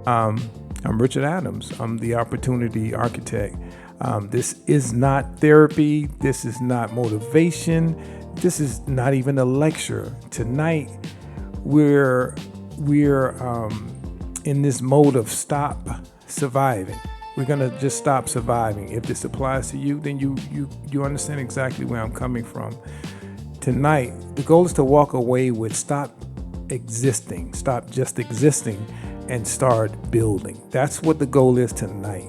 I'm Richard Adams. I'm the Opportunity Architect. This is not therapy. This is not motivation. This is not even a lecture. Tonight, we're in this mode of stop surviving. We're gonna just stop surviving. If this applies to you, then you understand exactly where I'm coming from. Tonight, the goal is to walk away with stop just existing, and start building. That's what the goal is tonight.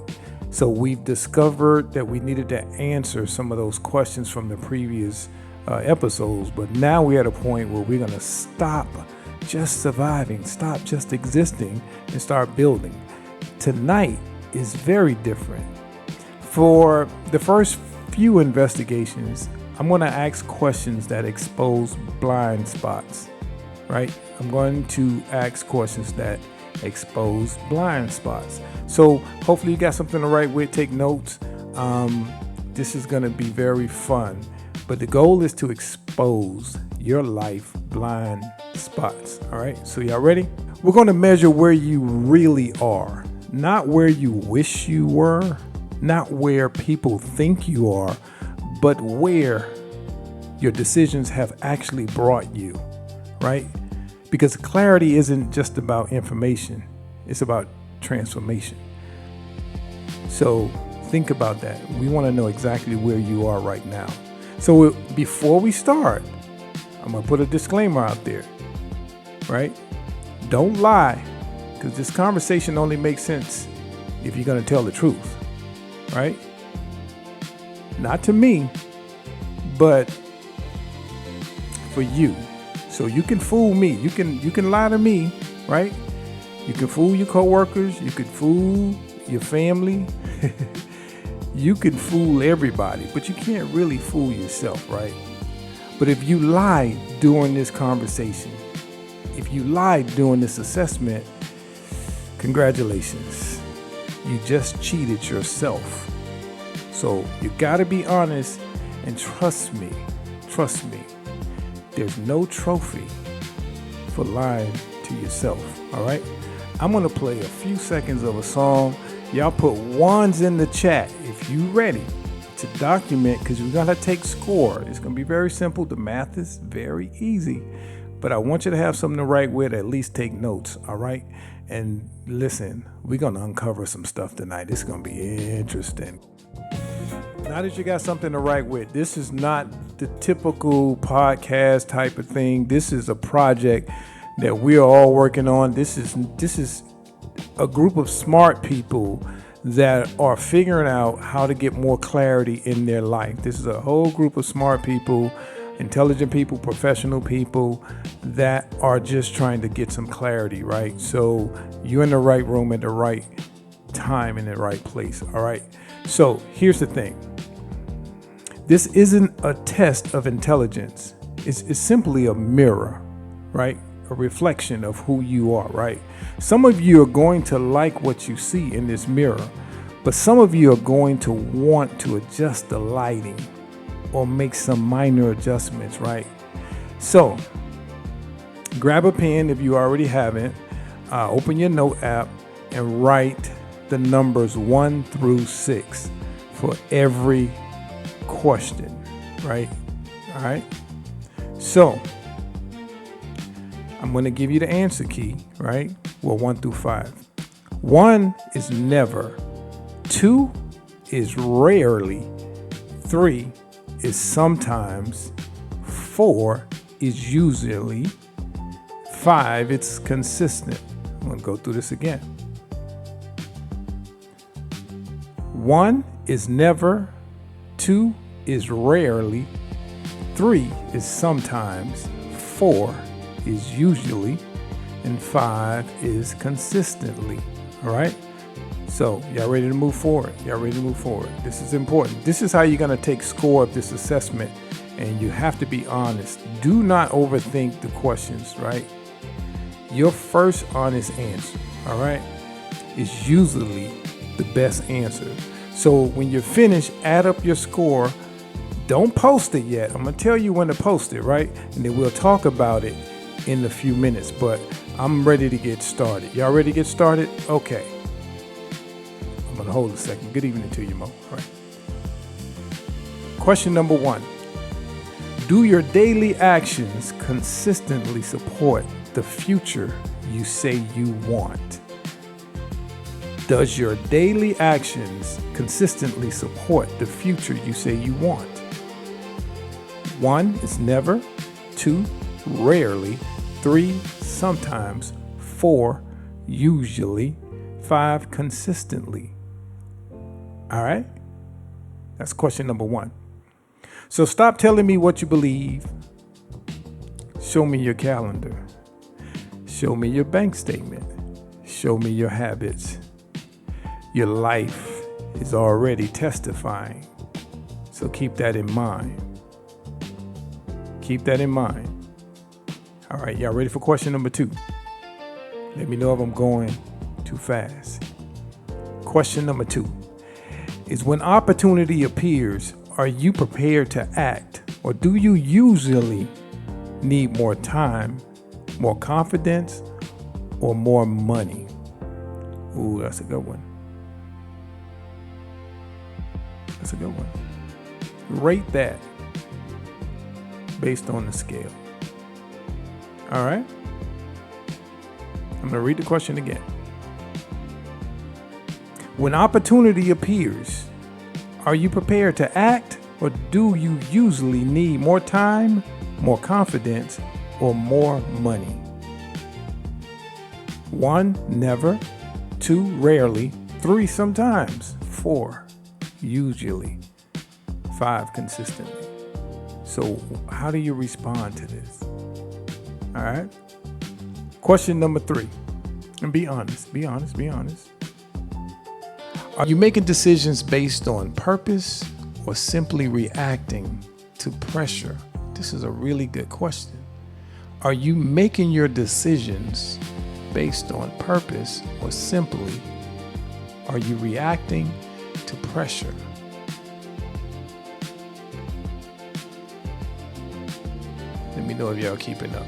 So we've discovered that we needed to answer some of those questions from the previous episodes, but now we're at a point where we're gonna stop just surviving, stop just existing, and start building. Tonight is very different. For the first few investigations, I'm going to ask questions that expose blind spots, right? I'm going to ask questions that expose blind spots. So hopefully you got something to write with, take notes. This is going to be very fun, but the goal is to expose your life blind spots. All right, so y'all ready? We're going to measure where you really are, not where you wish you were, not where people think you are, but where your decisions have actually brought you, right? Because clarity isn't just about information, it's about transformation. So think about that. We want to know exactly where you are right now. So before we start, I'm going to put a disclaimer out there, right? Don't lie, because this conversation only makes sense if you're going to tell the truth, right? Not to me, but for you. So you can fool me. You can lie to me, right? You can fool your coworkers. You can fool your family. You can fool everybody, but you can't really fool yourself, right? But if you lie during this conversation, if you lied during this assessment, congratulations. You just cheated yourself. So you gotta be honest and trust me. There's no trophy for lying to yourself, all right? I'm gonna play a few seconds of a song. Y'all put ones in the chat if you ready to document, because we're gonna take score. It's gonna be very simple. The math is very easy, but I want you to have something to write with, at least take notes, all right? And listen, we're gonna uncover some stuff tonight. It's gonna be interesting. Now that you got something to write with, this is not the typical podcast type of thing. This is a project that we're all working on. This is a group of smart people that are figuring out how to get more clarity in their life. This is a whole group of smart people, intelligent people, professional people that are just trying to get some clarity, right? So you're in the right room at the right time in the right place, all right? So here's the thing. This isn't a test of intelligence. It's simply a mirror, right? A reflection of who you are, right? Some of you are going to like what you see in this mirror, but some of you are going to want to adjust the lighting or make some minor adjustments, right? So grab a pen if you already haven't, open your note app and write the numbers 1 through 6 for every question, right? All right. So I'm going to give you the answer key, right? Well, 1 through 5. 1 is never. 2 is rarely. 3 is sometimes. 4 is usually. 5, it's consistent. I'm going to go through this again. 1 is never. 2 is rarely. 3 is sometimes. 4 is usually. And 5 is consistently. All right? So y'all ready to move forward? This is important. This is how you're going to take score of this assessment. And you have to be honest. Do not overthink the questions, right? Your first honest answer, all right, is usually the best answer. So when you're finished, add up your score. Don't post it yet. I'm going to tell you when to post it, right? And then we'll talk about it in a few minutes, but I'm ready to get started. Y'all ready to get started? Okay. I'm going to hold a second. Good evening to you, Mo. All right. Question number 1. Do your daily actions consistently support the future you say you want? Does your daily actions consistently support the future you say you want? 1 is never. 2, rarely. 3, sometimes. 4, usually. 5, consistently. All right? That's question number 1. So stop telling me what you believe. Show me your calendar. Show me your bank statement. Show me your habits. Your life is already testifying. So keep that in mind. Keep that in mind. All right, y'all ready for question number 2? Let me know if I'm going too fast. Question number 2 is, when opportunity appears, are you prepared to act, or do you usually need more time, more confidence, or more money? Ooh, that's a good one. That's a good one. Rate that based on the scale. All right? I'm going to read the question again. When opportunity appears, are you prepared to act, or do you usually need more time, more confidence, or more money? 1, never. 2, rarely. 3, sometimes. 4, usually. 5, consistently. So how do you respond to this? All right. Question number 3. And be honest. Be honest. Be honest. Are you making decisions based on purpose or simply reacting to pressure? This is a really good question. Are you making your decisions based on purpose, or simply are you reacting to pressure? Let me know if y'all keeping up.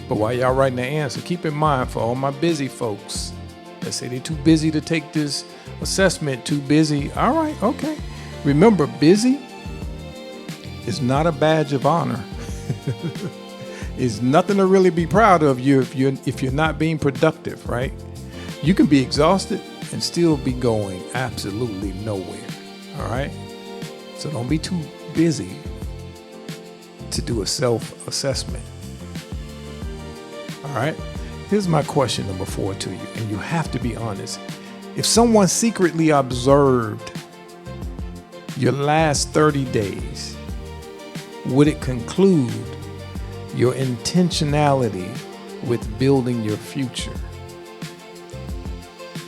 But while y'all writing the answer, keep in mind, for all my busy folks that say they're too busy to take this assessment, too busy. All right, okay. Remember, busy is not a badge of honor. It's nothing to really be proud of you if you're not being productive, right? You can be exhausted and still be going absolutely nowhere. All right? So don't be too busy to do a self-assessment. All right? Here's my question number 4 to you, and you have to be honest. If someone secretly observed your last 30 days, would it conclude your intentionality with building your future?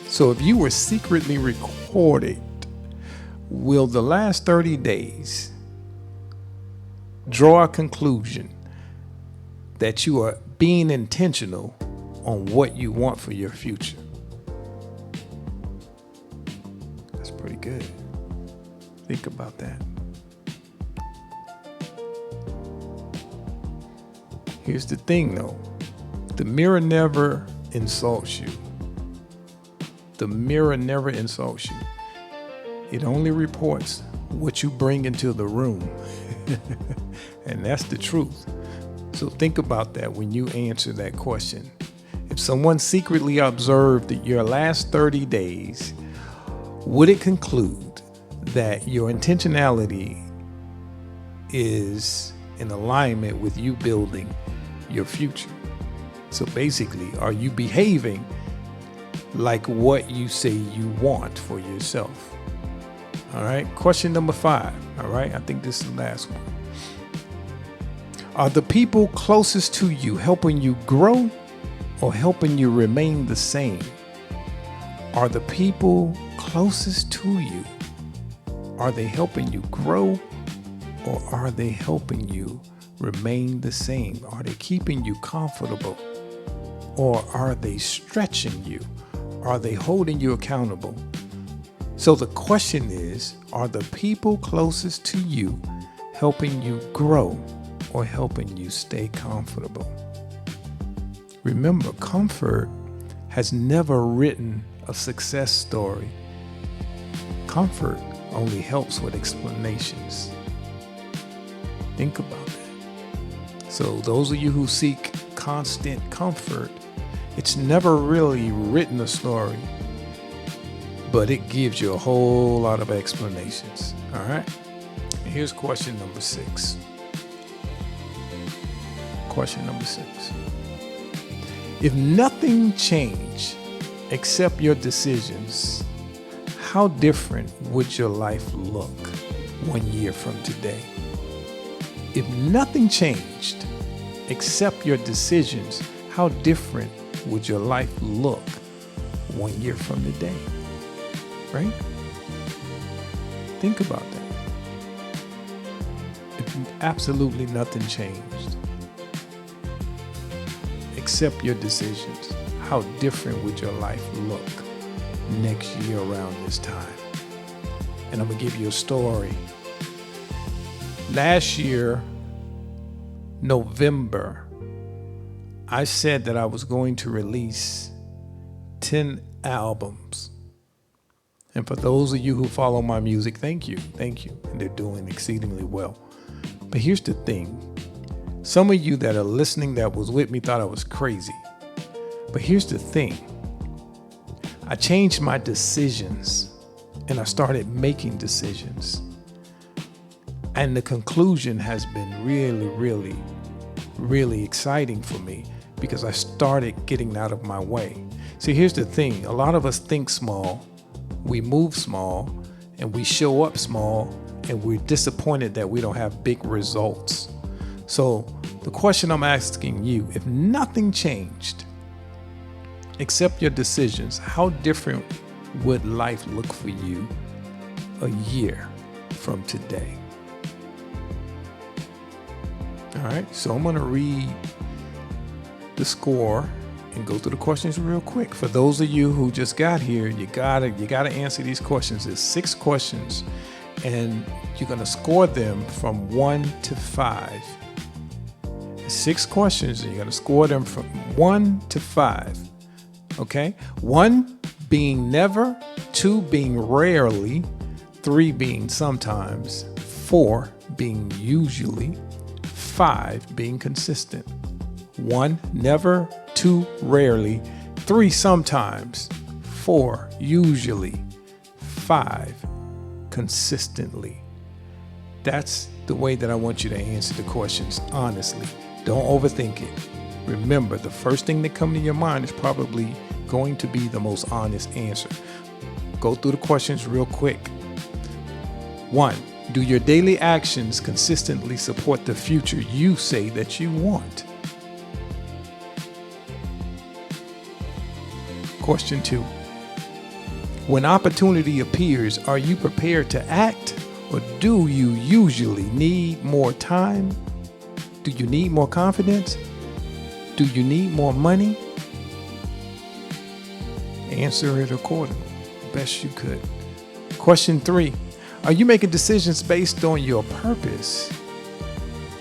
So if you were secretly recorded, will the last 30 days draw a conclusion that you are being intentional on what you want for your future? That's pretty good. Think about that. Here's the thing though. The mirror never insults you. The mirror never insults you. It only reports what you bring into the room. And that's the truth. So think about that when you answer that question. If someone secretly observed your last 30 days, would it conclude that your intentionality is in alignment with you building your future? So basically, are you behaving like what you say you want for yourself? All right. Question number 5. All right. I think this is the last one. Are the people closest to you helping you grow or helping you remain the same? Are the people closest to you, are they helping you grow, or are they helping you remain the same? Are they keeping you comfortable, or are they stretching you? Are they holding you accountable? So the question is, are the people closest to you helping you grow or helping you stay comfortable? Remember, comfort has never written a success story. Comfort only helps with explanations. Think about that. So those of you who seek constant comfort, it's never really written a story, but it gives you a whole lot of explanations. All right? And here's question number 6. Question number 6. If nothing changed except your decisions, how different would your life look 1 year from today? If nothing changed except your decisions, how different would your life look 1 year from today? Right? Think about that. If absolutely nothing changed except your decisions, how different would your life look next year around this time? And I'm gonna give you a story. Last year, November, I said that I was going to release 10 albums. And for those of you who follow my music, thank you. And they're doing exceedingly well. But here's the thing. Some of you that are listening that was with me thought I was crazy. But here's the thing. I changed my decisions and I started making decisions. And the conclusion has been really exciting for me because I started getting out of my way. See, here's the thing. A lot of us think small, we move small, and we show up small, and we're disappointed that we don't have big results. So the question I'm asking you, if nothing changed except your decisions, how different would life look for you a year from today? All right, so I'm gonna read the score and go through the questions real quick. For those of you who just got here, you gotta answer these questions. There's 6 questions, and you're gonna score them from 1 to 5. 6 questions, and you're gonna score them from 1 to 5. Okay? 1 being never, 2 being rarely, 3 being sometimes, 4 being usually, 5 being consistent. 1 never, 2 rarely, 3 sometimes, 4 usually, 5 consistently. That's the way that I want you to answer the questions honestly. Don't overthink it. Remember, the first thing that comes to your mind is probably going to be the most honest answer. Go through the questions real quick. 1, do your daily actions consistently support the future you say that you want? Question 2, when opportunity appears, are you prepared to act, or do you usually need more time? Do you need more confidence? Do you need more money? Answer it accordingly, best you could. Question 3, are you making decisions based on your purpose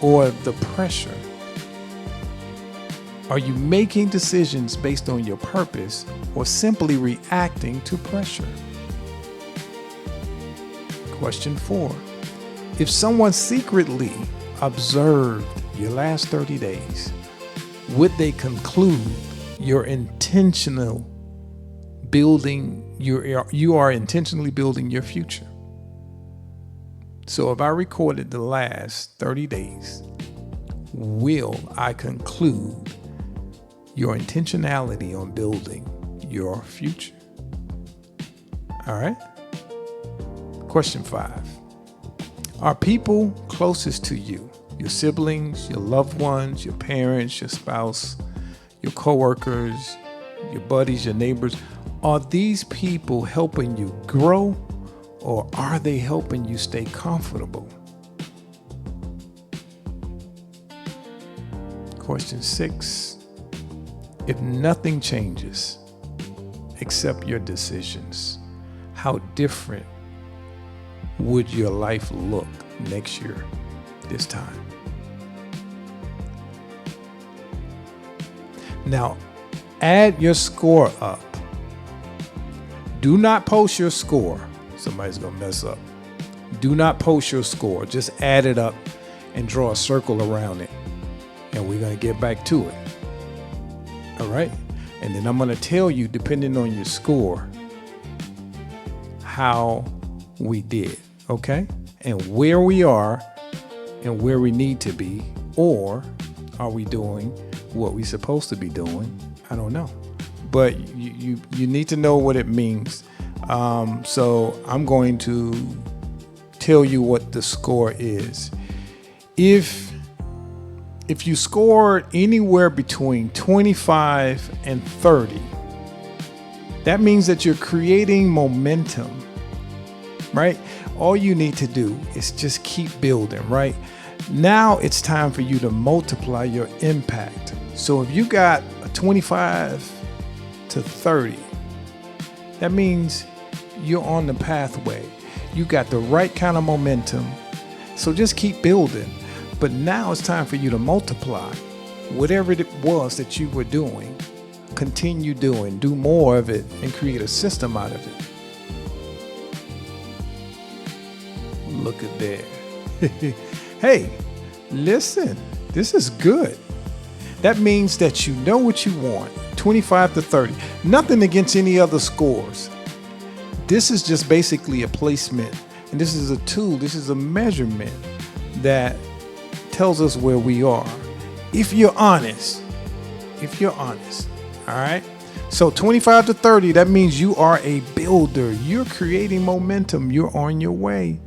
or the pressure? Are you making decisions based on your purpose or simply reacting to pressure? Question 4, if someone secretly observed your last 30 days, would they conclude you are intentionally building your future? So if I recorded the last 30 days, will I conclude your intentionality on building your future? All right. Question 5, are people closest to you, your siblings, your loved ones, your parents, your spouse, your coworkers, your buddies, your neighbors, are these people helping you grow, or are they helping you stay comfortable? Question 6, if nothing changes except your decisions, how different would your life look next year this time? Now, add your score up. Do not post your score. Somebody's going to mess up. Do not post your score. Just add it up and draw a circle around it. And we're going to get back to it. All right? And then I'm going to tell you, depending on your score, how we did. Okay? And where we are and where we need to be. Or are we doing what we're supposed to be doing? I don't know. But you need to know what it means. So I'm going to tell you what the score is. If you scored anywhere between 25 and 30, that means that you're creating momentum, right? All you need to do is just keep building, right? Now it's time for you to multiply your impact. So if you got a 25 to 30, that means you're on the pathway. You got the right kind of momentum. So just keep building. But now it's time for you to multiply whatever it was that you were doing. Continue doing, do more of it, and create a system out of it. Look at that. Hey, listen, this is good. That means that you know what you want. 25 to 30. Nothing against any other scores. This is just basically a placement. And this is a tool. This is a measurement that tells us where we are. If you're honest. All right. So 25 to 30, that means you are a builder. You're creating momentum. You're on your way.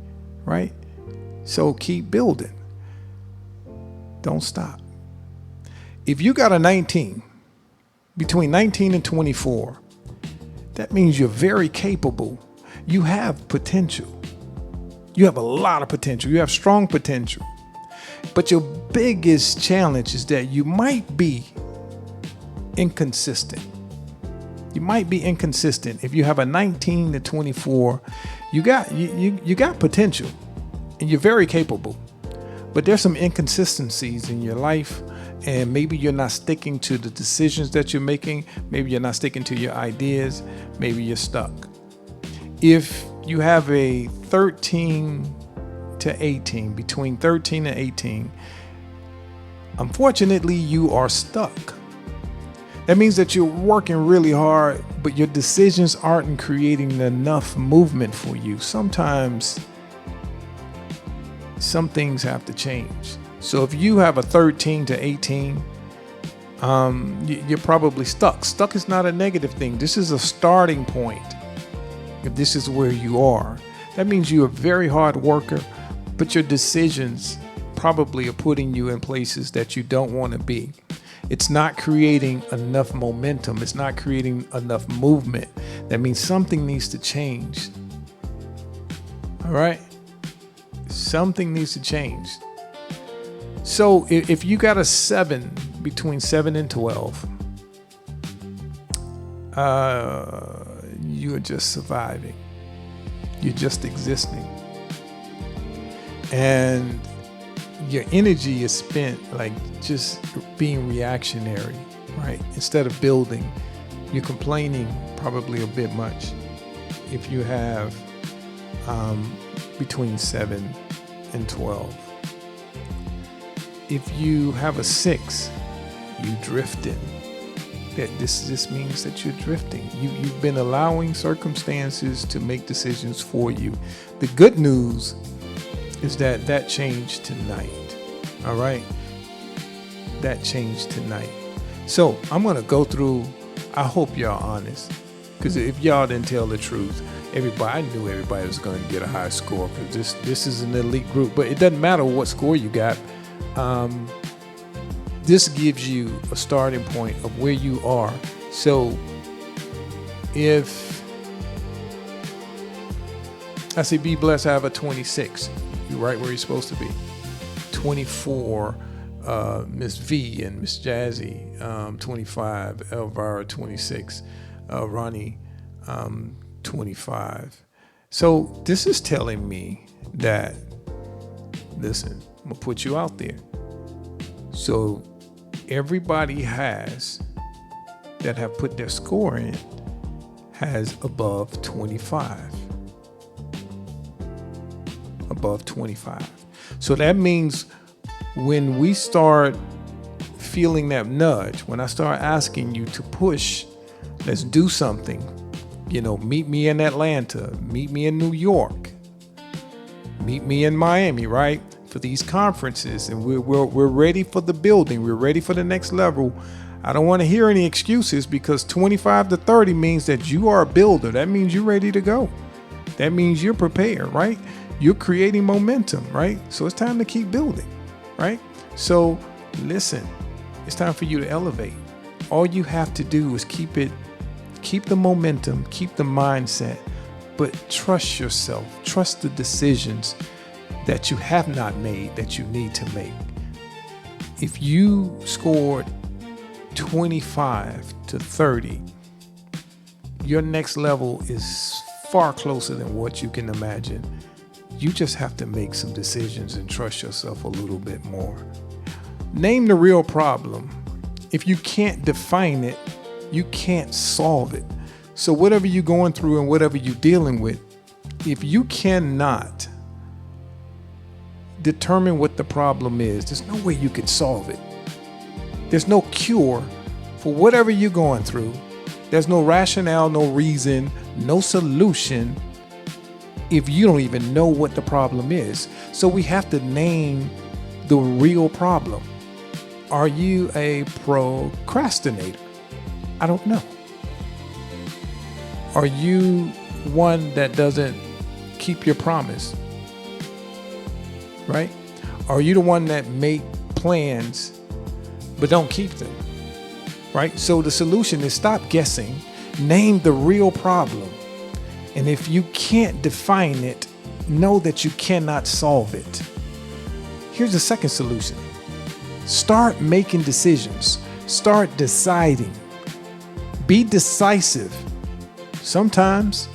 Right? So keep building. Don't stop. If you got a 19, between 19 and 24, that means you're very capable. You have potential. You have a lot of potential. You have strong potential. But your biggest challenge is that you might be inconsistent. You might be inconsistent. If you have a 19 to 24, you got potential and you're very capable. But there's some inconsistencies in your life, and maybe you're not sticking to the decisions that you're making. Maybe you're not sticking to your ideas. Maybe you're stuck. If you have a 13 to 18, between 13 and 18, unfortunately, you are stuck. That means that you're working really hard, but your decisions aren't creating enough movement for you. Sometimes some things have to change. So if you have a 13 to 18, you're probably stuck. Stuck is not a negative thing. This is a starting point. If this is where you are, that means you're a very hard worker, but your decisions probably are putting you in places that you don't want to be. It's not creating enough momentum. It's not creating enough movement. That means something needs to change. All right? Something needs to change. So if you got a 7, between 7 and 12, you're just surviving. You're just existing. And your energy is spent like just being reactionary, right? Instead of building, you're complaining probably a bit much. If you have between 7 and 12. If you have a 6, you drifting. This means that you're drifting. You've been allowing circumstances to make decisions for you. The good news is that changed tonight. All right? That changed tonight. So I'm going to go through, I hope y'all honest. Because if y'all didn't tell the truth, I knew everybody was going to get a high score, because this is an elite group. But it doesn't matter what score you got. This gives you a starting point of where you are. So if I say be blessed, I have a 26, you're right where you're supposed to be. 24, Miss V and Miss Jazzy, 25, Elvira 26, Ronnie 25. So this is telling me that, listen, I'm gonna put you out there. So everybody has that have put their score in has above 25. Above 25. So that means when we start feeling that nudge, when I start asking you to push, let's do something, meet me in Atlanta, meet me in New York, meet me in Miami, right? For these conferences, and we're ready for the building. We're ready for the next level. I don't want to hear any excuses, because 25 to 30 means that you are a builder. That means you're ready to go. That means you're prepared, right? You're creating momentum, right? So it's time to keep building, right? So listen, it's time for you to elevate. All you have to do is keep the momentum, keep the mindset, but trust yourself, trust the decisions that you have not made that you need to make. If you scored 25 to 30, your next level is far closer than what you can imagine. You just have to make some decisions and trust yourself a little bit more. Name the real problem. If you can't define it, you can't solve it. So whatever you're going through and whatever you're dealing with, if you cannot determine what the problem is, there's no way you can solve it. There's no cure for whatever you're going through. There's no rationale, no reason, no solution if you don't even know what the problem is. So we have to name the real problem. Are you a procrastinator? I don't know. Are you one that doesn't keep your promise? Right? Are you the one that make plans but don't keep them? Right? So the solution is stop guessing, name the real problem. And if you can't define it, know that you cannot solve it. Here's the second solution. Start making decisions. Start deciding. Be decisive. Sometimes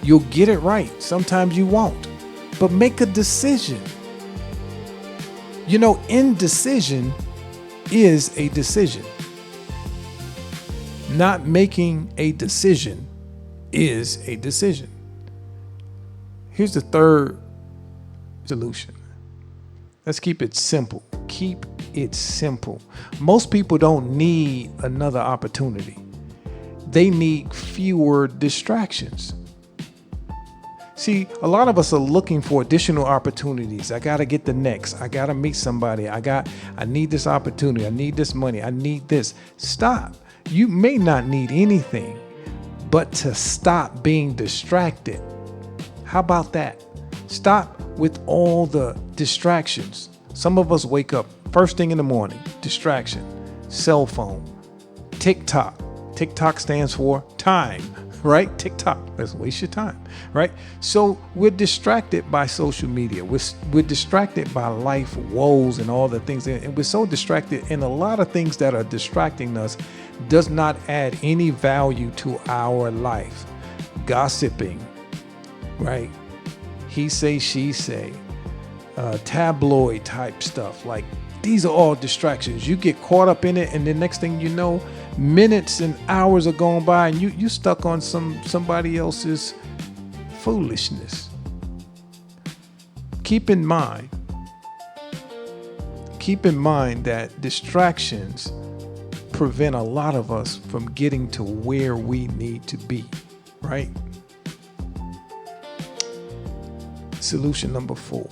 you'll get it right. Sometimes you won't. But make a decision. Indecision is a decision. Not making a decision is a decision. Here's the third solution. Let's keep it simple. Keep it simple. Most people don't need another opportunity. They need fewer distractions. See, a lot of us are looking for additional opportunities. I got to get the next. I got to meet somebody. I need this opportunity. I need this money. I need this. Stop. You may not need anything, but to stop being distracted. How about that? Stop with all the distractions. Some of us wake up first thing in the morning, distraction, cell phone, TikTok. TikTok stands for time, right? TikTok, let's waste your time, right? So we're distracted by social media. We're distracted by life woes and all the things. And we're so distracted, and a lot of things that are distracting us does not add any value to our life. Gossiping, right? He say, she say, tabloid type stuff. Like, these are all distractions. You get caught up in it, and the next thing you know, minutes and hours are going by, and you stuck on somebody else's foolishness. Keep in mind that distractions prevent a lot of us from getting to where we need to be, right? Solution number 4.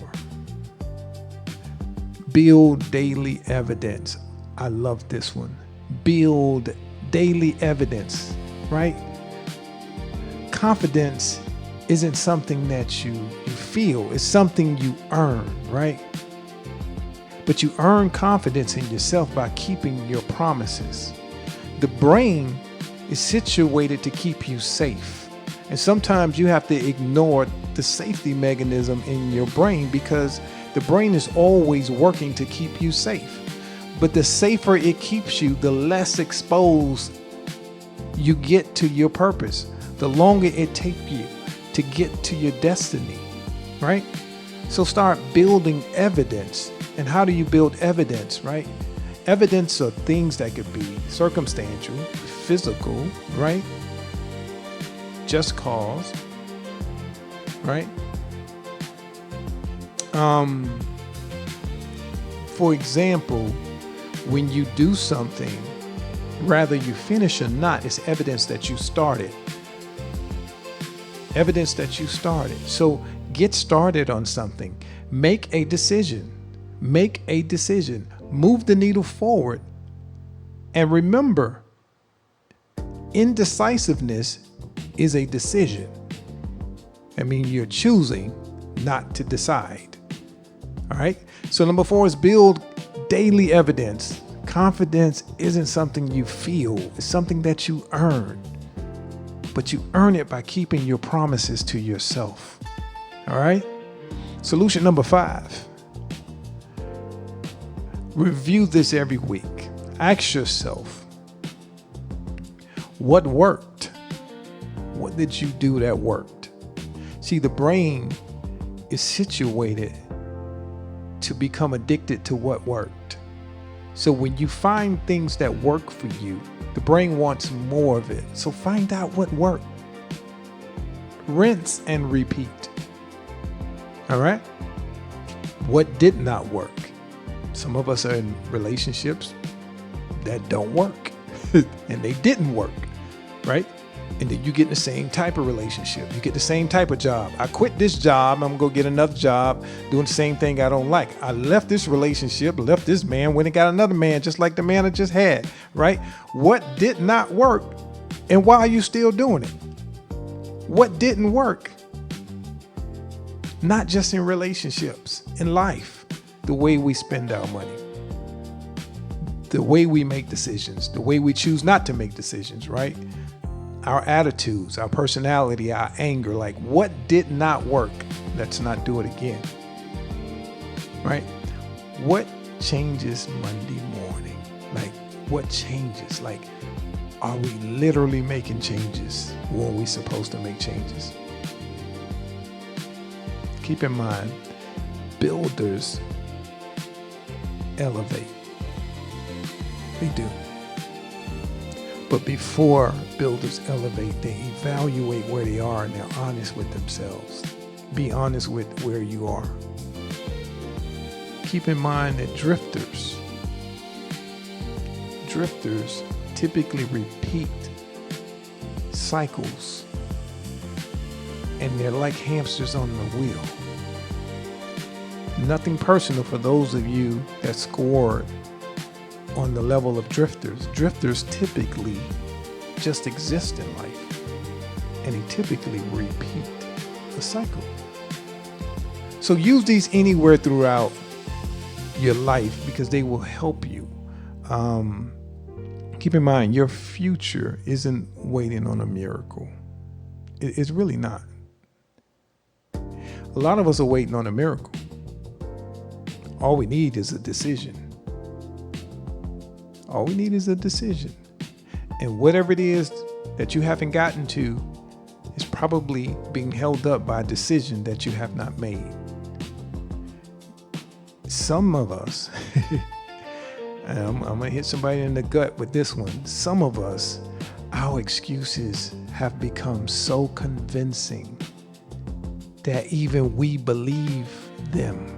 Build daily evidence. I love this one. Build daily evidence, right? Confidence isn't something that you feel. It's something you earn, right? But you earn confidence in yourself by keeping your promises. The brain is situated to keep you safe. And sometimes you have to ignore the safety mechanism in your brain, because the brain is always working to keep you safe. But the safer it keeps you, the less exposed you get to your purpose, the longer it takes you to get to your destiny, right? So start building evidence. And how do you build evidence, right? Evidence are things that could be circumstantial, physical, right? Just cause, right? For example, when you do something, whether you finish or not, it's evidence that you started. Evidence that you started. So get started on something. Make a decision. Make a decision. Move the needle forward. And remember, indecisiveness is a decision. I mean, you're choosing not to decide. All right. So number 4 is build daily evidence. Confidence isn't something you feel. It's something that you earn. But you earn it by keeping your promises to yourself. All right. Solution number 5. Review this every week. Ask yourself, what worked? What did you do that worked? See, the brain is situated to become addicted to what worked. So when you find things that work for you, the brain wants more of it. So find out what worked. Rinse and repeat. All right? What did not work? Some of us are in relationships that don't work and they didn't work, right? And then you get the same type of relationship. You get the same type of job. I quit this job. I'm going to go get another job doing the same thing I don't like. I left this relationship, left this man, went and got another man just like the man I just had, right? What did not work and why are you still doing it? What didn't work? Not just in relationships, in life, the way we spend our money, the way we make decisions, the way we choose not to make decisions, right? Our attitudes, our personality, our anger, like what did not work? Let's not do it again, right? What changes Monday morning? Like what changes? Like, are we literally making changes when we're supposed to make changes? Keep in mind, builders elevate. They do. But before builders elevate, they evaluate where they are and they're honest with themselves. Be honest with where you are. Keep in mind that drifters typically repeat cycles and they're like hamsters on the wheel. Nothing personal for those of you that scored on the level of drifters. Drifters typically just exist in life and they typically repeat the cycle. So use these anywhere throughout your life because they will help you. Keep in mind, your future isn't waiting on a miracle. It's really not. A lot of us are waiting on a miracle. All we need is a decision. All we need is a decision. And whatever it is that you haven't gotten to is probably being held up by a decision that you have not made. Some of us, and I'm going to hit somebody in the gut with this one. Some of us, our excuses have become so convincing that even we believe them.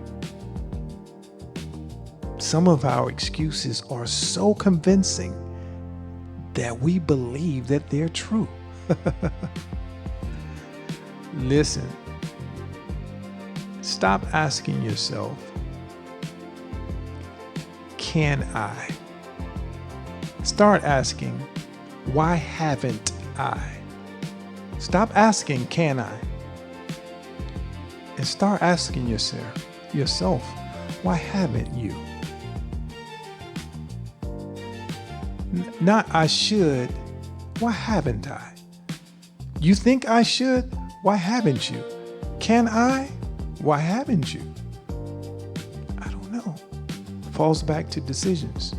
Some of our excuses are so convincing that we believe that they're true. Listen, stop asking yourself, can I? Start asking, why haven't I? Stop asking, can I? And start asking yourself, why haven't you? Not I should, why haven't I? You think I should, why haven't you? Can I? Why haven't you? I don't know. Falls back to decisions.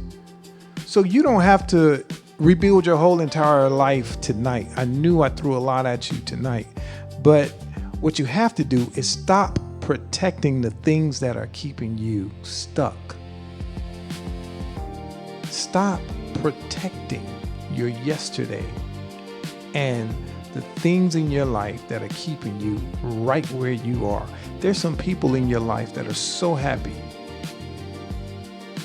So you don't have to rebuild your whole entire life tonight. I knew I threw a lot at you tonight, but what you have to do is stop protecting the things that are keeping you stuck. Stop protecting your yesterday and the things in your life that are keeping you right where you are. There's some people in your life that are so happy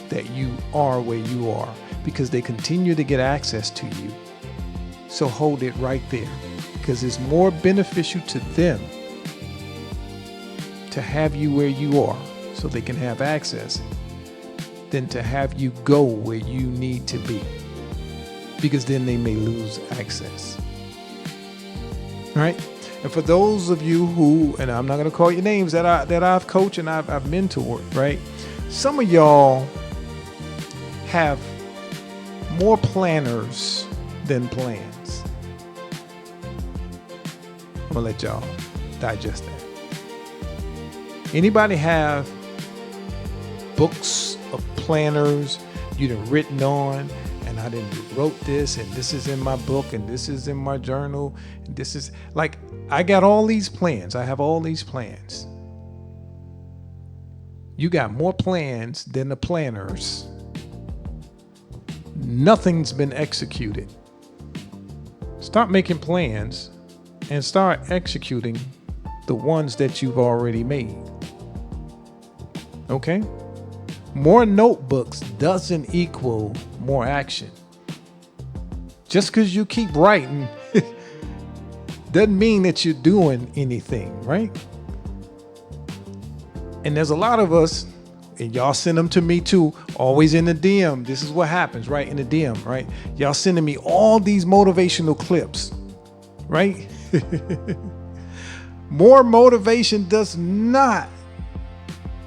that you are where you are because they continue to get access to you. So hold it right there, because it's more beneficial to them to have you where you are so they can have access than to have you go where you need to be, because then they may lose access. All right. And for those of you who, and I'm not going to call your names, that I've coached and I've mentored, right? Some of y'all have more planners than plans. I'm gonna let y'all digest that. Anybody have books of planners you done written on, and I done wrote this, and this is in my book, and this is in my journal, and this is like, I got all these plans. I have all these plans. You got more plans than the planners. Nothing's been executed. Start making plans and start executing the ones that you've already made. Okay? More notebooks doesn't equal more action. Just because you keep writing doesn't mean that you're doing anything, right? And there's a lot of us, and y'all send them to me too, always in the DM. This is what happens, right? In the DM, right? Y'all sending me all these motivational clips, right? More motivation does not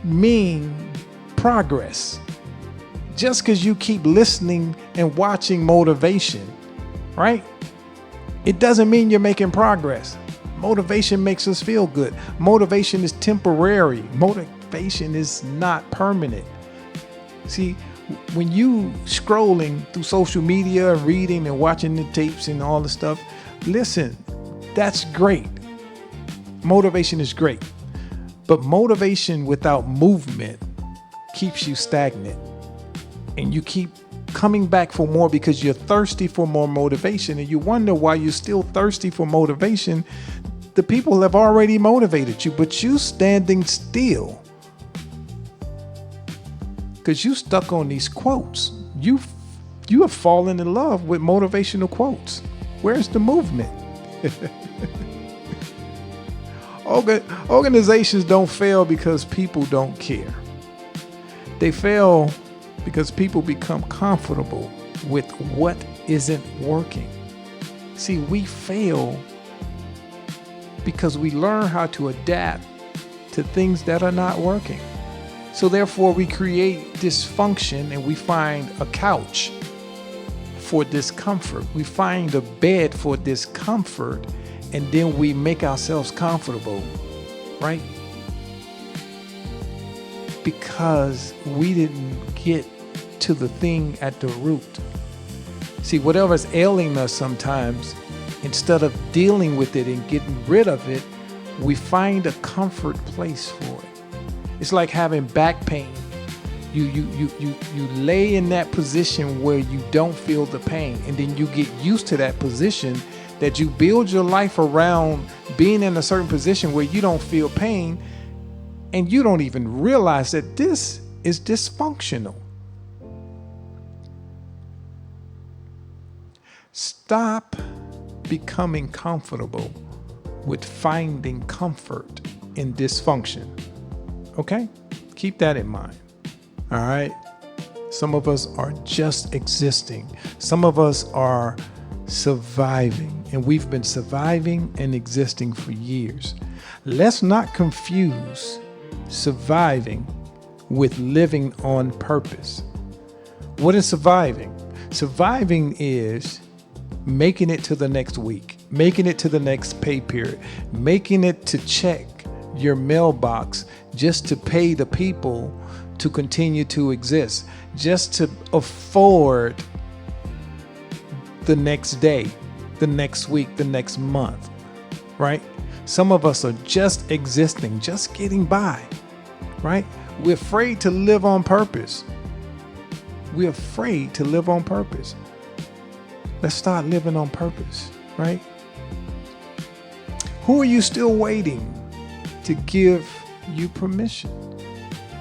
mean progress. Just because you keep listening and watching motivation, right? It doesn't mean you're making progress. Motivation makes us feel good. Motivation is temporary. Motivation is not permanent. See, when you scrolling through social media, reading and watching the tapes and all the stuff, listen, that's great. Motivation is great. But motivation without movement keeps you stagnant. And you keep coming back for more because you're thirsty for more motivation. And you wonder why you're still thirsty for motivation. The people have already motivated you, but you standing still because you stuck on these quotes. You have fallen in love with motivational quotes. Where's the movement? Organizations don't fail because people don't care. They fail because people become comfortable with what isn't working. See, we fail because we learn how to adapt to things that are not working. So therefore we create dysfunction, and we find a couch for discomfort. We find a bed for discomfort, and then we make ourselves comfortable, right? Because we didn't get to the thing at the root. See, whatever's ailing us sometimes, instead of dealing with it and getting rid of it, we find a comfort place for it. It's like having back pain. You lay in that position where you don't feel the pain, and then you get used to that position, that you build your life around being in a certain position where you don't feel pain, and you don't even realize that this is dysfunctional. Stop becoming comfortable with finding comfort in dysfunction. Okay? Keep that in mind. All right? Some of us are just existing. Some of us are surviving, and we've been surviving and existing for years. Let's not confuse surviving with living on purpose. What is surviving? Surviving is making it to the next week, making it to the next pay period, making it to check your mailbox just to pay the people to continue to exist, just to afford the next day, the next week, the next month, right? Some of us are just existing, just getting by, right? We're afraid to live on purpose. We're afraid to live on purpose. Let's start living on purpose, right? Who are you still waiting to give you permission?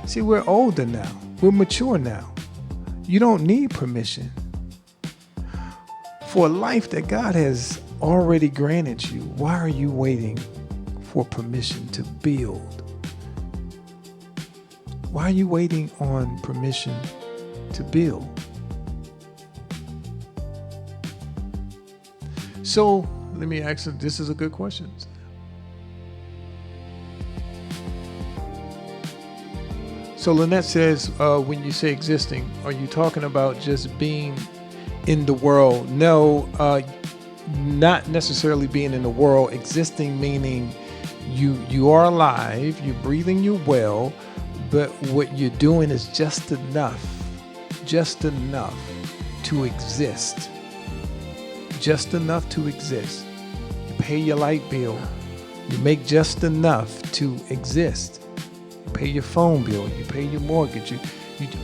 See, we're older now. We're mature now. You don't need permission for a life that God has already granted you. Why are you waiting for permission to build? Why are you waiting on permission to build? So let me ask you, this is a good question. So Lynette says, when you say existing, are you talking about just being in the world? No, not necessarily being in the world. Existing meaning you are alive, you're breathing, you're well, but what you're doing is just enough to exist. Just enough to exist. You pay your light bill. You make just enough to exist. You pay your phone bill. You pay your mortgage.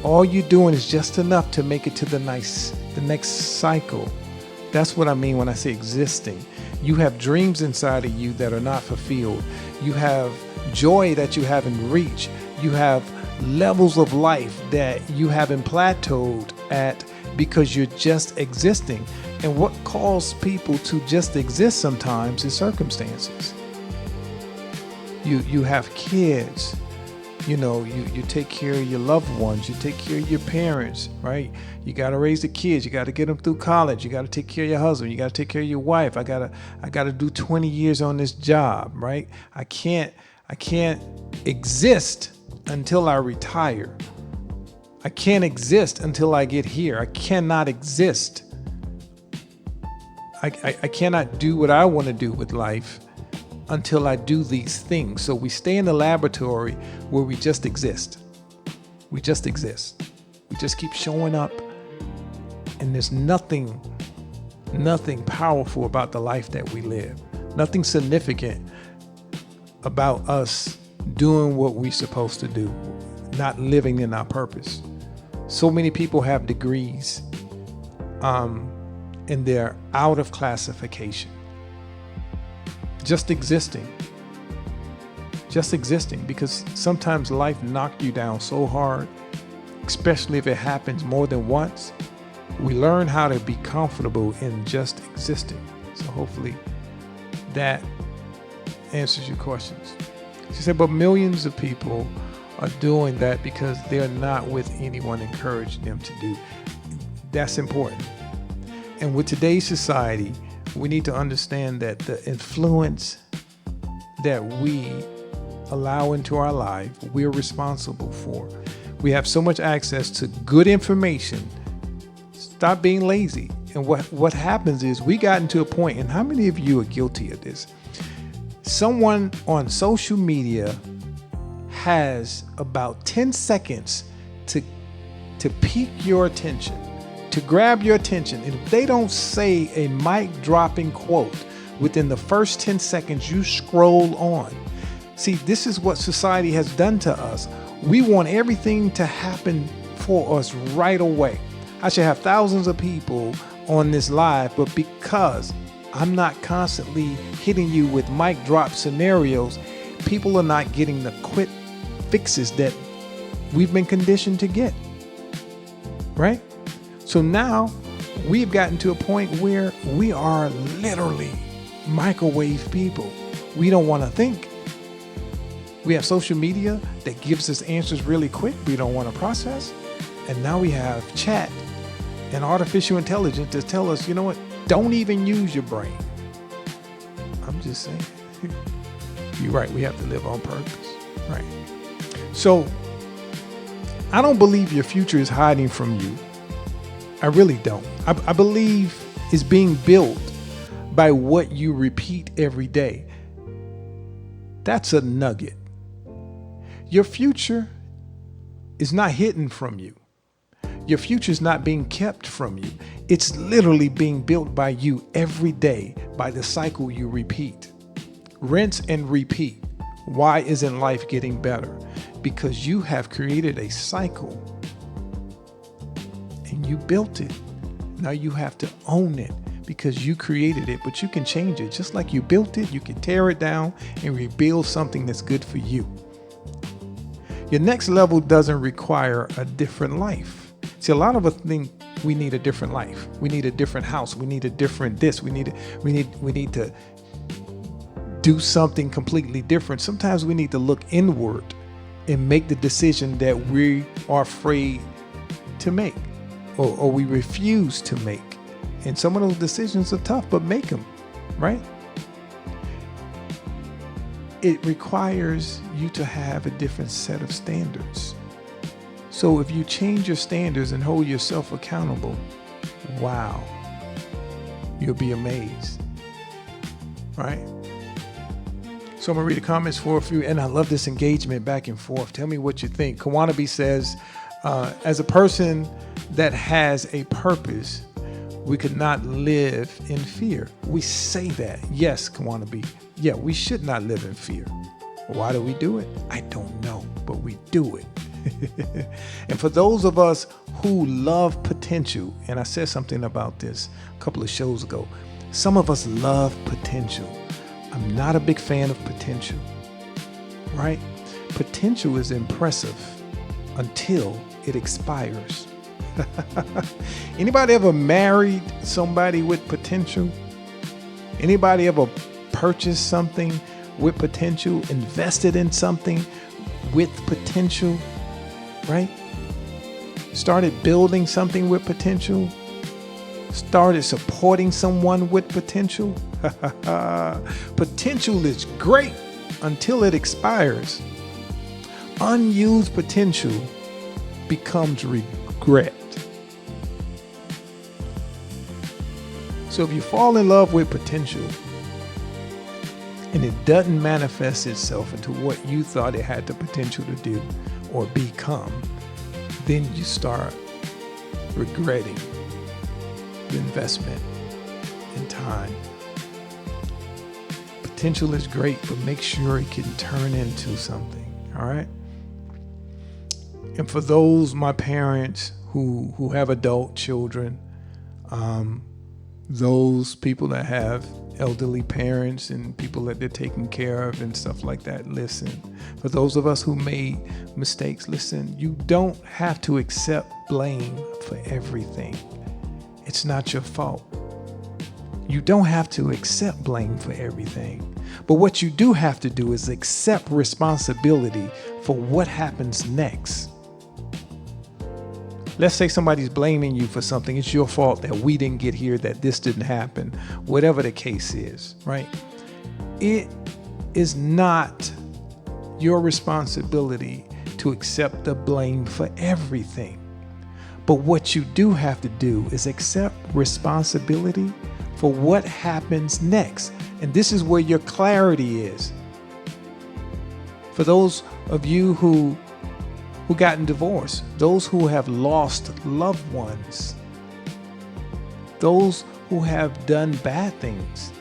All you're doing is just enough to make it to the next cycle. That's what I mean when I say existing. You have dreams inside of you that are not fulfilled. You have joy that you haven't reached. You have levels of life that you haven't plateaued at because you're just existing. And what causes people to just exist sometimes is circumstances. You have kids, you take care of your loved ones, you take care of your parents, right? You got to raise the kids, you got to get them through college, you got to take care of your husband, you got to take care of your wife. I got to do 20 years on this job, right? I can't exist until I retire. I can't exist until I get here. I cannot exist. I cannot do what I want to do with life until I do these things. So we stay in the laboratory where we just exist. We just exist. We just keep showing up, and there's nothing powerful about the life that we live. Nothing significant about us doing what we're supposed to do, not living in our purpose. So many people have degrees, and they're out of classification. Just existing, because sometimes life knocked you down so hard, especially if it happens more than once. We learn how to be comfortable in just existing. So hopefully that answers your questions. She said, but millions of people are doing that because they're not with anyone encouraging them to do. That's important. And with today's society, we need to understand that the influence that we allow into our life, we're responsible for. We have so much access to good information. Stop being lazy. And what happens is we got into a point, and how many of you are guilty of this? Someone on social media has about 10 seconds to pique your attention, to grab your attention. And if they don't say a mic-dropping quote within the first 10 seconds, you scroll on. See, this is what society has done to us. We want everything to happen for us right away. I should have thousands of people on this live, but because I'm not constantly hitting you with mic drop scenarios, people are not getting the quick fixes that we've been conditioned to get, right? So now we've gotten to a point where we are literally microwave people. We don't want to think. We have social media that gives us answers really quick. We don't want to process. And now we have chat and artificial intelligence to tell us, you know what? Don't even use your brain. I'm just saying. You're right. We have to live on purpose. Right. So I don't believe your future is hiding from you. I really don't. I believe it's being built by what you repeat every day. That's a nugget. Your future is not hidden from you. Your future is not being kept from you. It's literally being built by you every day by the cycle you repeat. Rinse and repeat. Why isn't life getting better? Because you have created a cycle and you built it. Now you have to own it. because you created it, but you can change it. Just like you built it, you can tear it down and rebuild something that's good for you. Your next level doesn't require a different life. See, a lot of us think we need a different life. We need a different house. We need a different this. We need to do something completely different. Sometimes we need to look inward and make the decision that we are afraid to make, or we refuse to make. And some of those decisions are tough, but make them, right? It requires you to have a different set of standards. So if you change your standards and hold yourself accountable, wow, you'll be amazed, right? So I'm gonna read the comments for a few, and I love this engagement back and forth. Tell me what you think. Kawanabe says, as a person that has a purpose, we could not live in fear. We say that. Yes, Kawanabe. Yeah, we should not live in fear. Why do we do it? I don't know, but we do it. And for those of us who love potential, and I said something about this a couple of shows ago, some of us love potential. I'm not a big fan of potential, right? Potential is impressive until it expires. Anybody ever married somebody with potential? Anybody ever purchased something with potential, invested in something with potential, right? Started building something with potential, started supporting someone with potential? Potential is great until it expires. Unused potential becomes regret. So if you fall in love with potential and it doesn't manifest itself into what you thought it had the potential to do or become, then you start regretting the investment in time. Potential is great, but make sure it can turn into something, all right? And for those, my parents who have adult children, those people that have elderly parents and people that they're taking care of and stuff like that, listen. For those of us who made mistakes, listen, you don't have to accept blame for everything. It's not your fault. You don't have to accept blame for everything. But what you do have to do is accept responsibility for what happens next. Let's say somebody's blaming you for something. It's your fault that we didn't get here, that this didn't happen, whatever the case is, right? It is not your responsibility to accept the blame for everything. But what you do have to do is accept responsibility for what happens next. And this is where your clarity is. For those of you who gotten divorced, those who have lost loved ones, those who have done bad things,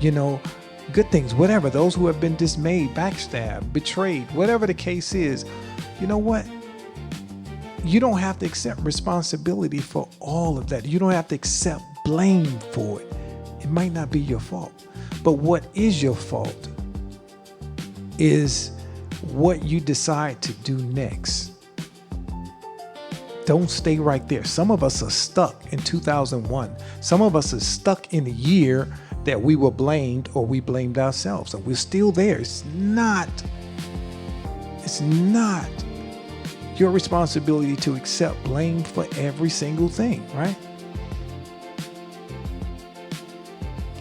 good things, whatever, those who have been dismayed, backstabbed, betrayed, whatever the case is, you know what? You don't have to accept responsibility for all of that. You don't have to accept blame for it. It might not be your fault. But what is your fault is what you decide to do next. Don't stay right there. Some of us are stuck in 2001. Some of us are stuck in the year that we were blamed or we blamed ourselves. And we're still there. It's not your responsibility to accept blame for every single thing, right?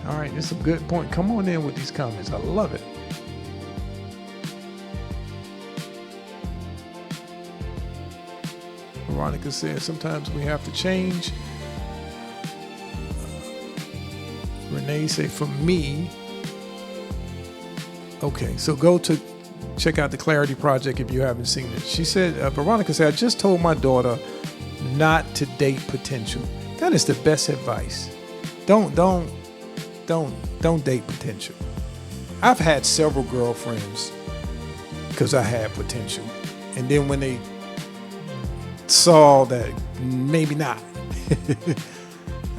All right, this is a good point. Come on in with these comments. I love it. Veronica says, sometimes we have to change. Renee say, for me, okay, so go to check out the Clarity Project if you haven't seen it. She said, Veronica said, I just told my daughter not to date potential. That is the best advice. Don't date potential. I've had several girlfriends because I had potential. And then when they saw that maybe not,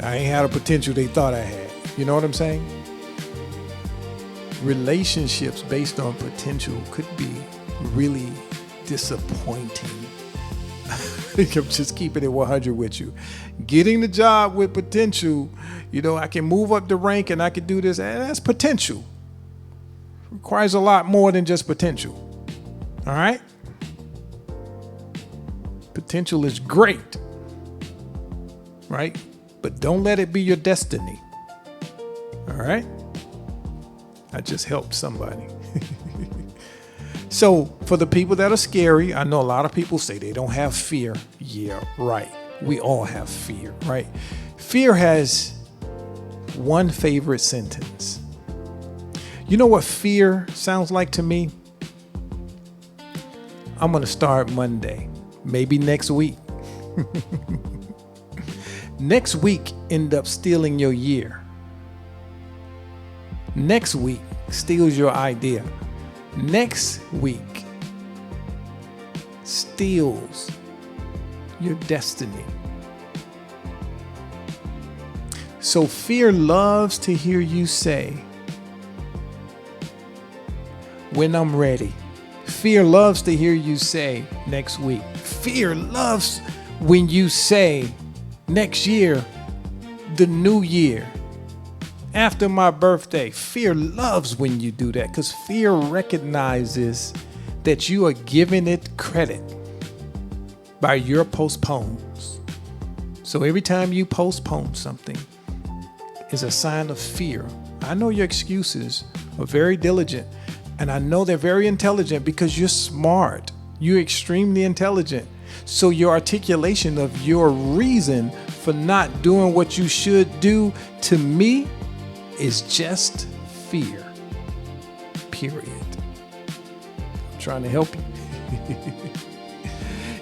I ain't had a potential they thought I had. You know what I'm saying? Relationships based on potential could be really disappointing. I'm just keeping it 100 with you. Getting the job with potential, I can move up the rank and I can do this. And that's potential. Requires a lot more than just potential. All right? Potential is great, right? But don't let it be your destiny. All right? I just helped somebody. So for the people that are scary, I know a lot of people say they don't have fear. Yeah, right. We all have fear, right? Fear has one favorite sentence. You know what fear sounds like to me? I'm going to start Monday, maybe next week. Next week, end up stealing your year. Next week, steals your idea. Next week, steals your destiny. So fear loves to hear you say, when I'm ready. Fear loves to hear you say, next week. Fear loves when you say, next year, the new year, after my birthday. Fear loves when you do that because fear recognizes that you are giving it credit by your postpones. So every time you postpone something is a sign of fear. I know your excuses are very diligent, and I know they're very intelligent because you're smart. You're extremely intelligent. So your articulation of your reason for not doing what you should do, to me, is just fear. Period. I'm trying to help you.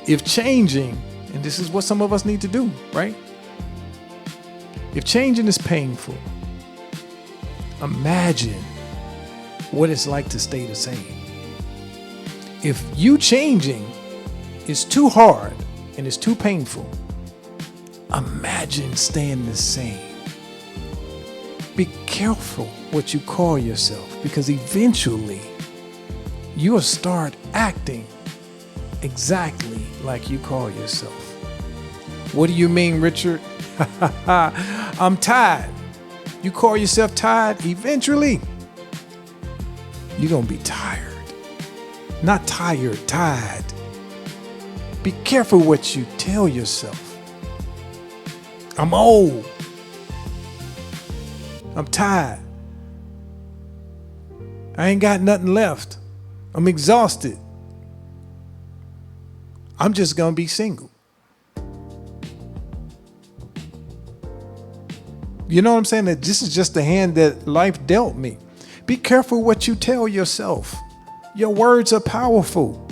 If changing, and this is what some of us need to do, right? If changing is painful, imagine what it's like to stay the same. If you changing is too hard and it's too painful, imagine staying the same. Be careful what you call yourself, because eventually you'll start acting exactly like you call yourself. What do you mean, Richard? I'm tired. You call yourself tired? Eventually, you're going to be tired. Not tired, tired. Be careful what you tell yourself. I'm old. I'm tired. I ain't got nothing left. I'm exhausted. I'm just going to be single. You know what I'm saying? That this is just the hand that life dealt me. Be careful what you tell yourself. Your words are powerful.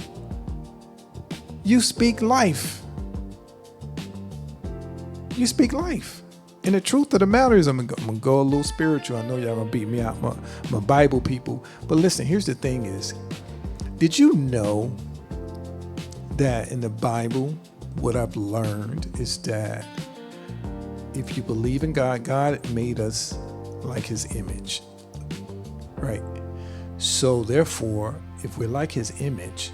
You speak life. You speak life. And the truth of the matter is, I'm gonna go a little spiritual. I know y'all gonna beat me out, my Bible people. But listen, here's the thing is, did you know that in the Bible, what I've learned is that if you believe in God, God made us like his image, right? So therefore, if we're like his image,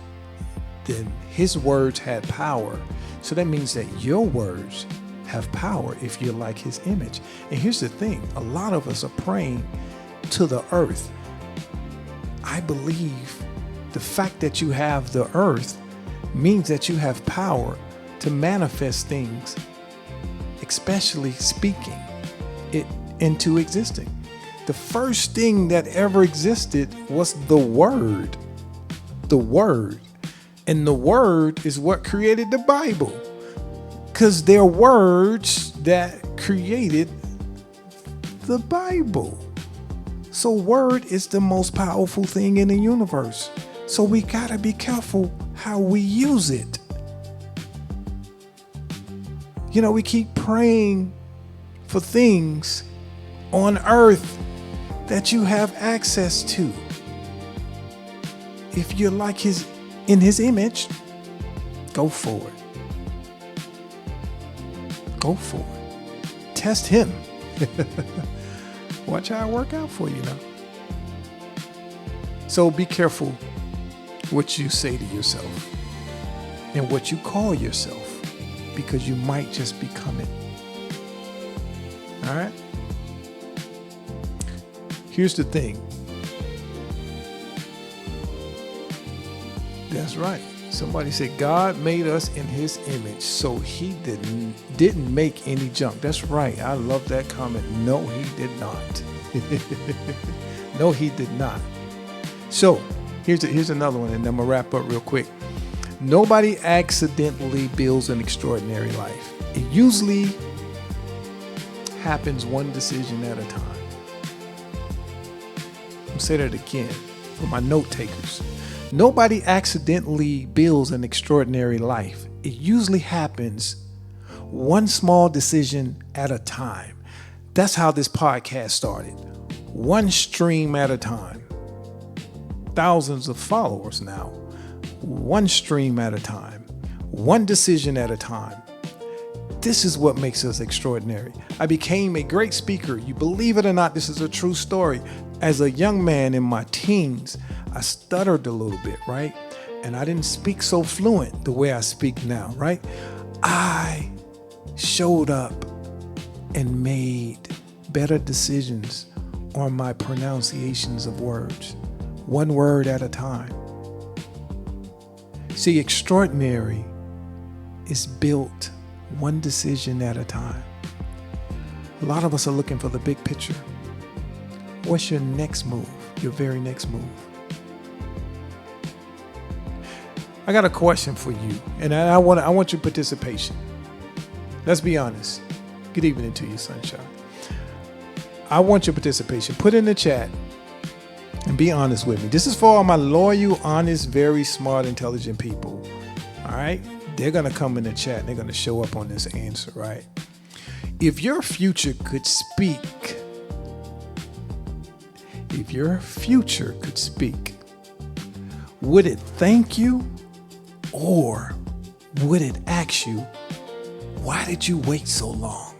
then his words had power. So that means that your words have power if you're like his image. And here's the thing, a lot of us are praying to the earth. I believe the fact that you have the earth means that you have power to manifest things, especially speaking it into existing. The first thing that ever existed was the Word. The Word. And the Word is what created the Bible. Because they're words that created the Bible. So Word is the most powerful thing in the universe. So we gotta be careful how we use it. You know, we keep praying for things on earth that you have access to. If you're like in his image, go for it. Go for it. test him. Watch how it work out for you now. So be careful what you say to yourself and what you call yourself, because you might just become it. All right? Here's the thing. That's right. Somebody said God made us in his image, so he didn't make any junk. That's right. I love that comment. No, he did not. No, he did not. So here's another one, and I'm gonna wrap up real quick. Nobody accidentally builds an extraordinary life. It usually happens one decision at a time. I'll say that again for my note takers. Nobody accidentally builds an extraordinary life. It usually happens one small decision at a time. That's how this podcast started. One stream at a time. Thousands of followers now. One stream at a time. One decision at a time. This is what makes us extraordinary. I became a great speaker. You believe it or not, this is a true story. As a young man in my teens, I stuttered a little bit, right? And I didn't speak so fluent the way I speak now, right? I showed up and made better decisions on my pronunciations of words, one word at a time. See, extraordinary is built one decision at a time. A lot of us are looking for the big picture. What's your next move? Your very next move? I got a question for you, and I want your participation. Let's be honest. Good evening to you, Sunshine. I want your participation. Put in the chat and be honest with me. This is for all my loyal, honest, very smart, intelligent people. All right? They're going to come in the chat and they're going to show up on this answer, right? If your future could speak, would it thank you, or would it ask you, why did you wait so long?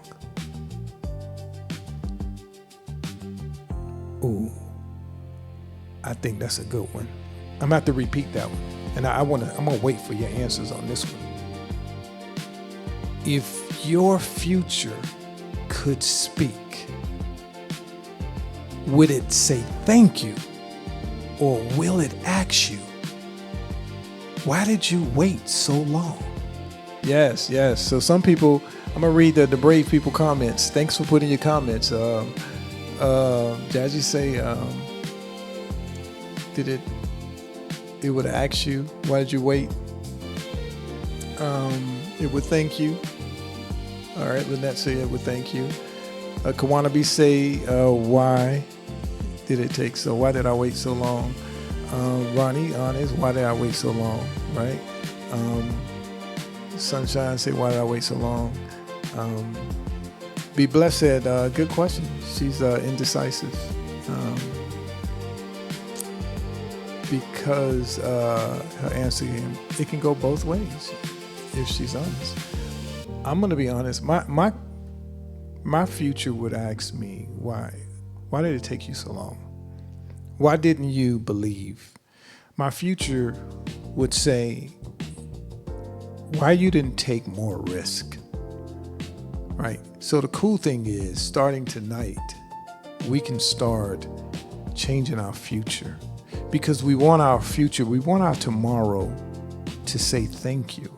Ooh, I think that's a good one. I'm gonna have to repeat that one, and I'm gonna wait for your answers on this one. If your future could speak, would it say thank you, or will it ask you, why did you wait so long? Yes. So some people, I'm gonna read the brave people comments. Thanks for putting your comments. Jazzy say, it would ask you, why did you wait? It would thank you. All right, Lynette say it would thank you. Kawanabe say, why did it take so? Why did I wait so long? Ronnie, honest, why did I wait so long? Right? Sunshine say, why did I wait so long? Be Blessed said, good question. She's indecisive. Because her answer, it can go both ways if she's honest. I'm gonna be honest. My future would ask me, why did it take you so long? Why didn't you believe? My future would say, why you didn't take more risk? Right? So the cool thing is, starting tonight, we can start changing our future, because we want our future, we want our tomorrow to say thank you.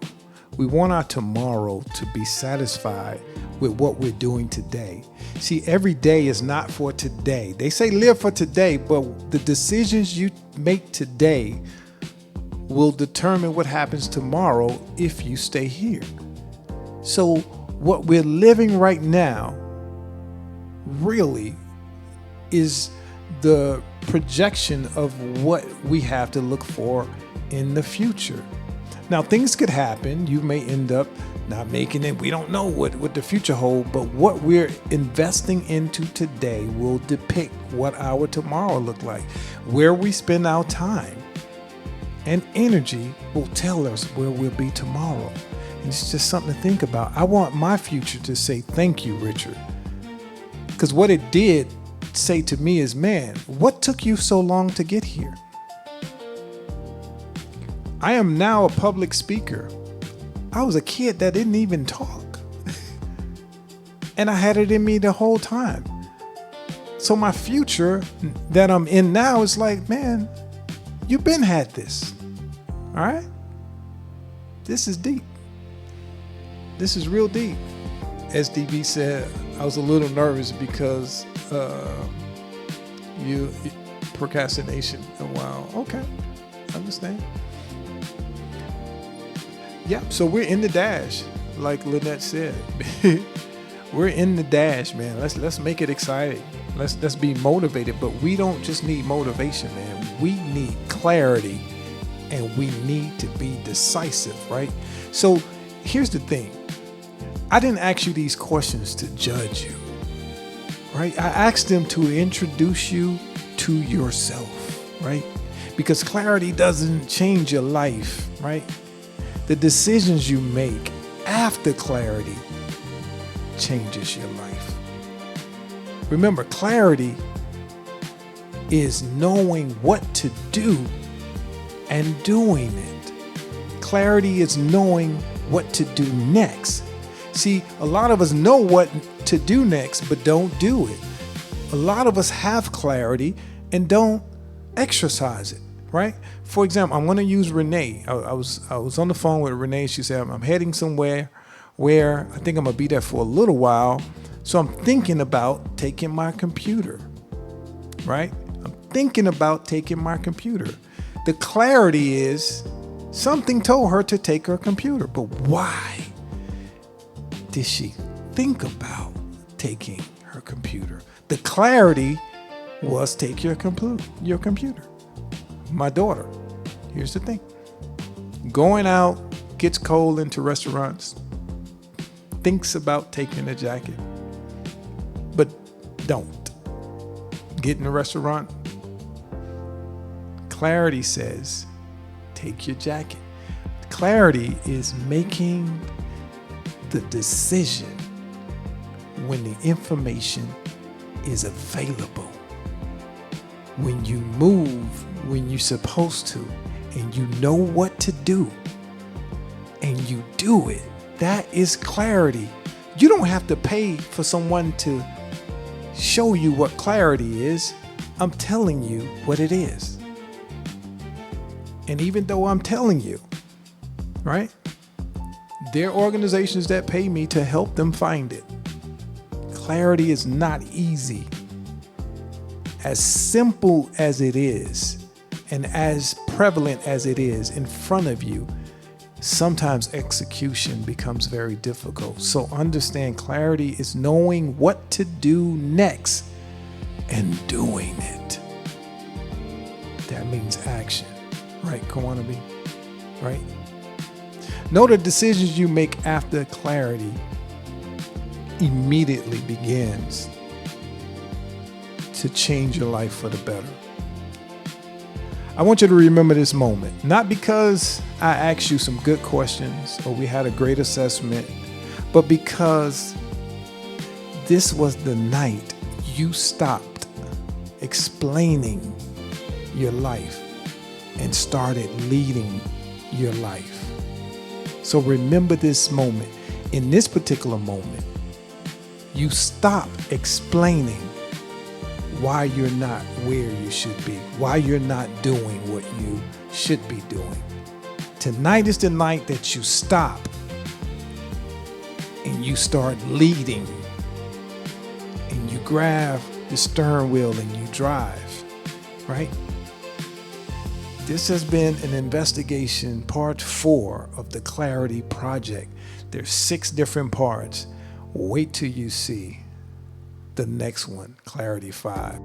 We want our tomorrow to be satisfied with what we're doing today. See, every day is not for today. They say live for today, but the decisions you make today will determine what happens tomorrow if you stay here. So what we're living right now really is the projection of what we have to look for in the future. Now, things could happen. You may end up not making it. We don't know what the future holds, but what we're investing into today will depict what our tomorrow look like. Where we spend our time and energy will tell us where we'll be tomorrow. And it's just something to think about. I want my future to say, thank you, Richard. Because what it did say to me is, man, what took you so long to get here? I am now a public speaker. I was a kid that didn't even talk. And I had it in me the whole time. So my future that I'm in now is like, man, you've been had this. All right? This is deep. This is real deep. As DB said, I was a little nervous because you procrastination a while. Okay, understand. Yeah, so we're in the dash, like Lynette said. We're in the dash, man. Let's make it exciting. Let's be motivated. But we don't just need motivation, man. We need clarity, and we need to be decisive, right? So here's the thing. I didn't ask you these questions to judge you, right? I asked them to introduce you to yourself, right? Because clarity doesn't change your life, right? The decisions you make after clarity changes your life. Remember, clarity is knowing what to do and doing it. Clarity is knowing what to do next. See, a lot of us know what to do next, but don't do it. A lot of us have clarity and don't exercise it, right? For example, I'm going to use Renee. I was on the phone with Renee. She said, I'm heading somewhere where I think I'm going to be there for a little while. So I'm thinking about taking my computer, right? I'm thinking about taking my computer. The clarity is something told her to take her computer, but why did she think about taking her computer? The clarity was take your computer. My daughter, here's the thing. Going out, gets cold into restaurants, thinks about taking a jacket, but don't. Get in a restaurant. Clarity says, take your jacket. Clarity is making the decision when the information is available. When you move when you're supposed to, and you know what to do, and you do it, that is clarity. You don't have to pay for someone to show you what clarity is. I'm telling you what it is. And even though I'm telling you, right? There are organizations that pay me to help them find it. Clarity is not easy. As simple as it is, and as prevalent as it is in front of you, sometimes execution becomes very difficult. So understand, clarity is knowing what to do next and doing it. That means action, right, Kawannabe? Right? Know the decisions you make after clarity immediately begins to change your life for the better. I want you to remember this moment, not because I asked you some good questions or we had a great assessment, but because this was the night you stopped explaining your life and started leading your life. So remember this moment. In this particular moment, you stop explaining why you're not where you should be, why you're not doing what you should be doing. Tonight is the night that you stop and you start leading, and you grab the steering wheel and you drive, right? This has been an investigation, part 4 of the Clarity Project. There's 6 different parts. Wait till you see the next one, Clarity 5.